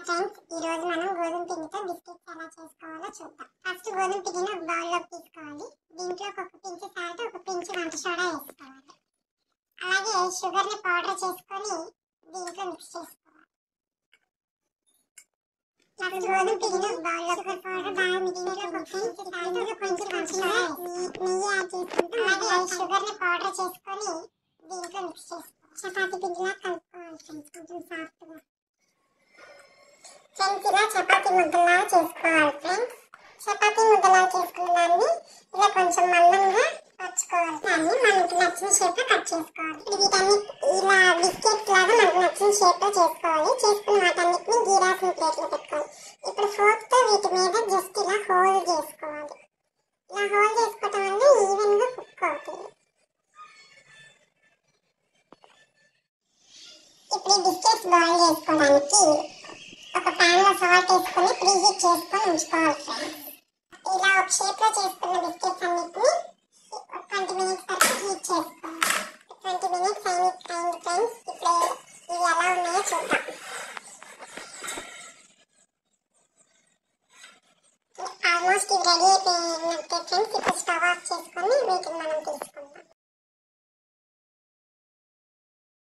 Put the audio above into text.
Friends, ఈ రోజు మనం గోధుమ పిండితో బిస్కెట్స్ ఎలా చేసుకోవాలో చూద్దాం. ఫస్ట్ గోధుమ పిండిని ఒక బౌల్లోకి తీసుకోవాలి. దీంట్లో ఒక పించ్ సాల్ట్, ఒక పించ్ వంట సోడా వేసుకోవాలి. అలాగే షుగర్ని పౌడర్ చేసుకొని దీంట్లో మిక్స్ చేసుకోవాలి. ఫస్ట్ గోధుమ పిండిని ఒక బౌల్లో షుగర్ పౌడర్ బాగా మిక్స్ చేసుకొని పించ్ సాల్ట్, కొంచెం వంట సోడా నెయ్యి యాడ్ చేసుకుంటాం. అలాగే షుగర్ని పౌడర్ చేసుకొని దీంట్లో మిక్స్ చేసుకోవాలి. చపాతీ పిండిలా కలుపుకోవాలి ఫ్రెండ్స్, కొంచెం సాఫ్ట్గా. ఫ్రెండ్స్, ఇలా చపాతీ ముద్దలా చేసుకోవాలి. ఫ్రెండ్స్, చపాతీ ముద్దలా చేసుకున్న దాన్ని ఇలా కొంచెం మందంగా పరుచుకోవాలి. దాన్ని మనకి నచ్చిన షేప్ లో కట్ చేసుకోవాలి. వీటన్ని ఇలా బిస్కెట్స్ లాగా మనకు నచ్చిన షేప్ లో చేసుకోవాలి. చేసుకున్న వాటన్నిటిని గీరాసిన ప్లేట్లో పెట్టుకోవాలి. ఇప్పుడు ఫోర్క్ తో వీటి మీద జస్ట్ ఇలా హోల్ చేసుకోవాలి. ఇలా హోల్ చేసుకోవటం వల్ల ఈవెన్ గా కుక్ అవుతుంది. ఇప్పుడు ఈ బిస్కెట్స్ బాయిల్ చేసుకోవడానికి ఒక ప్యాన్ లో సాల్ట్ వేసుకొని ప్రీహీట్ చేసుకొని ఉంచుకోవాలి ఫ్రెండ్స్. ఇలా ఒక షేప్ లో చేసుకున్న బిస్కెట్స్ అన్నిటిని 20 minutes వరకు హీట్ చేసుకోవాలి. 20 minutes అయింది ఫ్రెండ్స్. ఇప్పుడు ఇవి ఎలా ఉన్నాయో చూద్దాం. ఆల్మోస్ట్ ఇవి రెడీ అయిపోయినట్టే ఫ్రెండ్స్. ఇప్పుడు స్టవ్ ఆఫ్ చేసుకొని వీటిని మనం తీసుకుందాం.